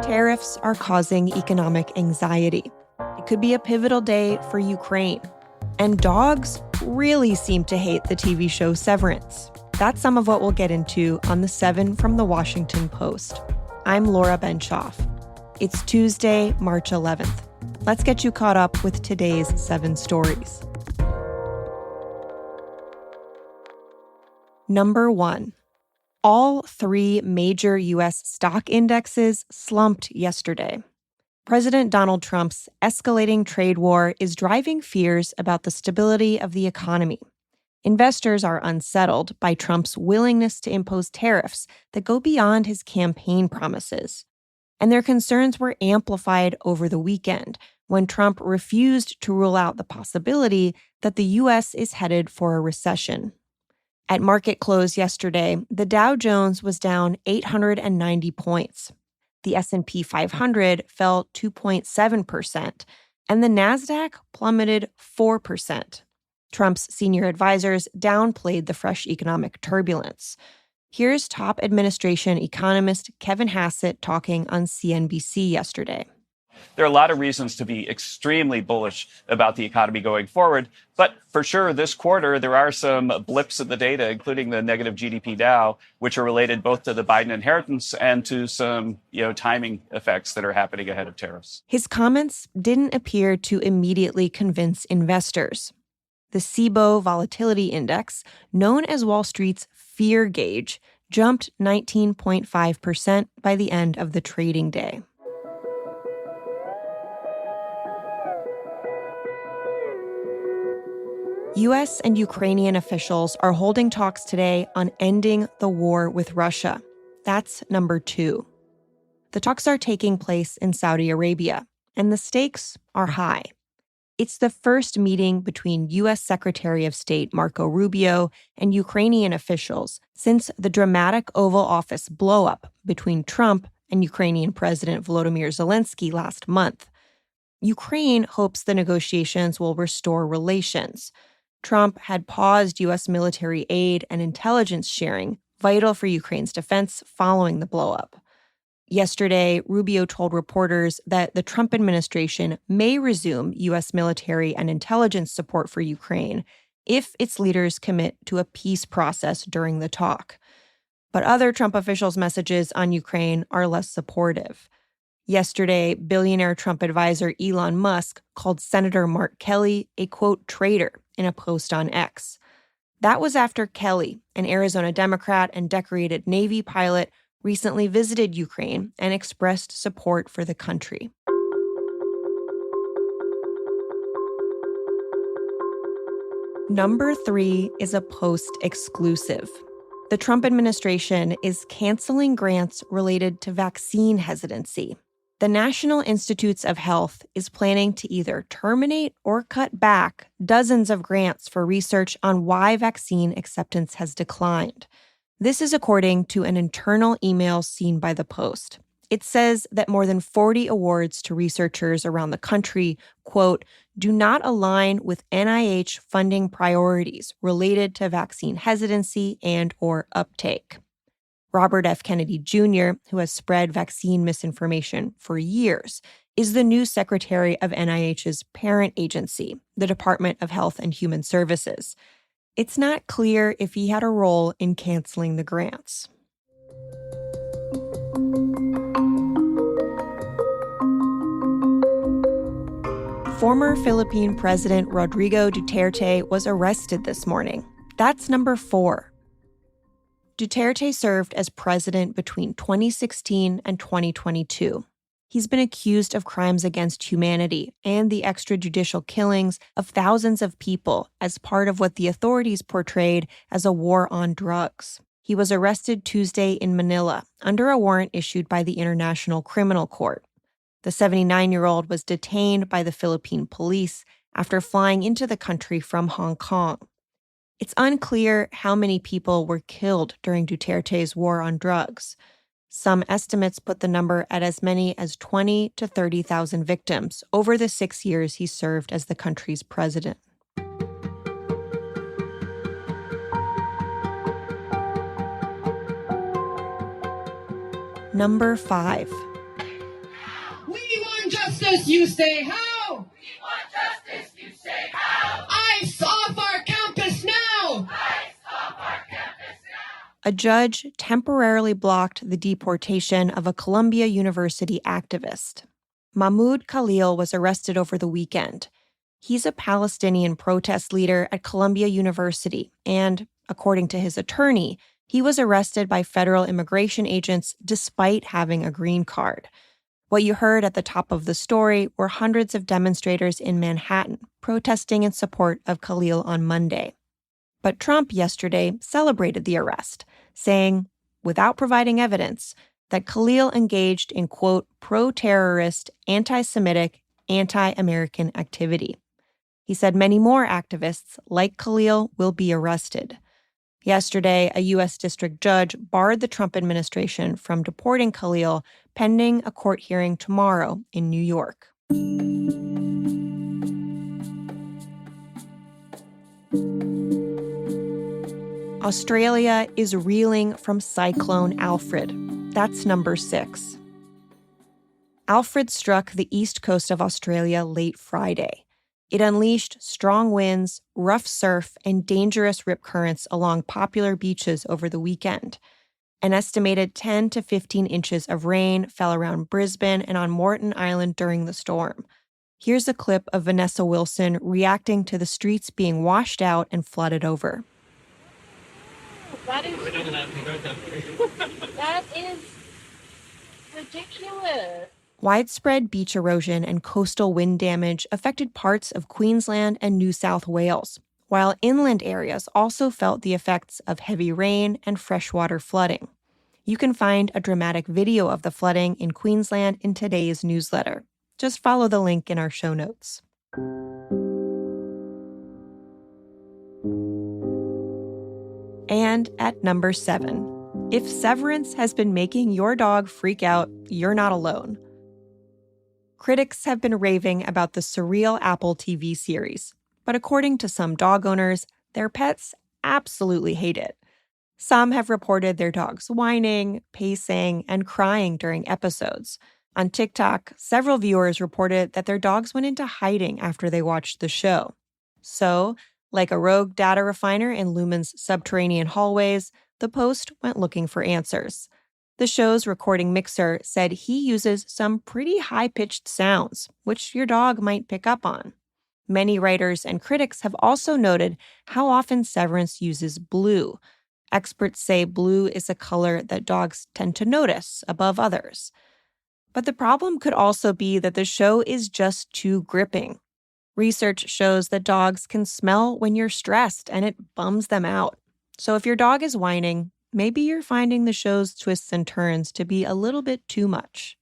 Tariffs are causing economic anxiety. It could be a pivotal day for Ukraine. And dogs really seem to hate the TV show Severance. That's some of what we'll get into on the 7 from the Washington Post. I'm Laura Benshoff. It's Tuesday, March 11th. Let's get you caught up with today's 7 stories. Number 1. All 3 major U.S. stock indexes slumped yesterday. President Donald Trump's escalating trade war is driving fears about the stability of the economy. Investors are unsettled by Trump's willingness to impose tariffs that go beyond his campaign promises. And their concerns were amplified over the weekend when Trump refused to rule out the possibility that the U.S. is headed for a recession. At market close yesterday, the Dow Jones was down 890 points. The S&P 500 fell 2.7%, and the Nasdaq plummeted 4%. Trump's senior advisors downplayed the fresh economic turbulence. Here's top administration economist Kevin Hassett talking on CNBC yesterday. There are a lot of reasons to be extremely bullish about the economy going forward. But for sure, this quarter, there are some blips in the data, including the negative GDP Dow, which are related both to the Biden inheritance and to some, timing effects that are happening ahead of tariffs. His comments didn't appear to immediately convince investors. The SIBO Volatility Index, known as Wall Street's fear gauge, jumped 19.5% by the end of the trading day. U.S. and Ukrainian officials are holding talks today on ending the war with Russia. That's number 2. The talks are taking place in Saudi Arabia, and the stakes are high. It's the first meeting between U.S. Secretary of State Marco Rubio and Ukrainian officials since the dramatic Oval Office blowup between Trump and Ukrainian President Volodymyr Zelensky last month. Ukraine hopes the negotiations will restore relations. Trump had paused U.S. military aid and intelligence sharing, vital for Ukraine's defense following the blowup. Yesterday, Rubio told reporters that the Trump administration may resume U.S. military and intelligence support for Ukraine if its leaders commit to a peace process during the talk. But other Trump officials' messages on Ukraine are less supportive. Yesterday, billionaire Trump advisor Elon Musk called Senator Mark Kelly a, quote, traitor in a post on X. That was after Kelly, an Arizona Democrat and decorated Navy pilot, recently visited Ukraine and expressed support for the country. Number 3 is a Post exclusive. The Trump administration is canceling grants related to vaccine hesitancy. The National Institutes of Health is planning to either terminate or cut back dozens of grants for research on why vaccine acceptance has declined. This is according to an internal email seen by the Post. It says that more than 40 awards to researchers around the country, quote, do not align with NIH funding priorities related to vaccine hesitancy and or uptake. Robert F. Kennedy Jr., who has spread vaccine misinformation for years, is the new secretary of NIH's parent agency, the Department of Health and Human Services. It's not clear if he had a role in canceling the grants. Former Philippine President Rodrigo Duterte was arrested this morning. That's number 4. Duterte served as president between 2016 and 2022. He's been accused of crimes against humanity and the extrajudicial killings of thousands of people as part of what the authorities portrayed as a war on drugs. He was arrested Tuesday in Manila under a warrant issued by the International Criminal Court. The 79-year-old was detained by the Philippine police after flying into the country from Hong Kong. It's unclear how many people were killed during Duterte's war on drugs. Some estimates put the number at as many as 20,000 to 30,000 victims over the 6 years he served as the country's president. Number 5. We want justice, you say how? We want justice, you say how? ICE off our campus now! ICE off our campus now! A judge temporarily blocked the deportation of a Columbia University activist. Mahmoud Khalil was arrested over the weekend. He's a Palestinian protest leader at Columbia University, and, according to his attorney, he was arrested by federal immigration agents despite having a green card. What you heard at the top of the story were hundreds of demonstrators in Manhattan protesting in support of Khalil on Monday. But Trump yesterday celebrated the arrest, saying, without providing evidence, that Khalil engaged in, quote, pro-terrorist, anti-Semitic, anti-American activity. He said many more activists, like Khalil, will be arrested. Yesterday, a U.S. district judge barred the Trump administration from deporting Khalil pending a court hearing tomorrow in New York. Australia is reeling from Cyclone Alfred. That's number 6. Alfred struck the east coast of Australia late Friday. It unleashed strong winds, rough surf, and dangerous rip currents along popular beaches over the weekend. An estimated 10 to 15 inches of rain fell around Brisbane and on Moreton Island during the storm. Here's a clip of Vanessa Wilson reacting to the streets being washed out and flooded over. That is ridiculous. Widespread beach erosion and coastal wind damage affected parts of Queensland and New South Wales, while inland areas also felt the effects of heavy rain and freshwater flooding. You can find a dramatic video of the flooding in Queensland in today's newsletter. Just follow the link in our show notes. And at number 7, if Severance has been making your dog freak out, you're not alone. Critics have been raving about the surreal Apple TV series, but according to some dog owners, their pets absolutely hate it. Some have reported their dogs whining, pacing, and crying during episodes. On TikTok, several viewers reported that their dogs went into hiding after they watched the show. So, like a rogue data refiner in Lumen's subterranean hallways, the Post went looking for answers. The show's recording mixer said he uses some pretty high-pitched sounds, which your dog might pick up on. Many writers and critics have also noted how often Severance uses blue. Experts say blue is a color that dogs tend to notice above others. But the problem could also be that the show is just too gripping. Research shows that dogs can smell when you're stressed, and it bums them out. So if your dog is whining, maybe you're finding the show's twists and turns to be a little bit too much.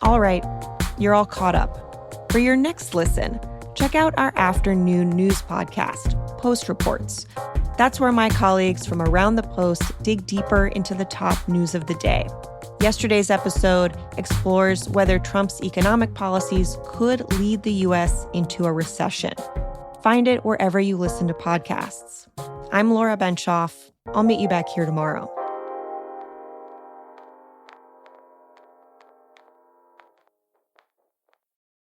All right, you're all caught up. For your next listen, check out our afternoon news podcast, Post Reports. That's where my colleagues from around the Post dig deeper into the top news of the day. Yesterday's episode explores whether Trump's economic policies could lead the U.S. into a recession. Find it wherever you listen to podcasts. I'm Laura Benshoff. I'll meet you back here tomorrow.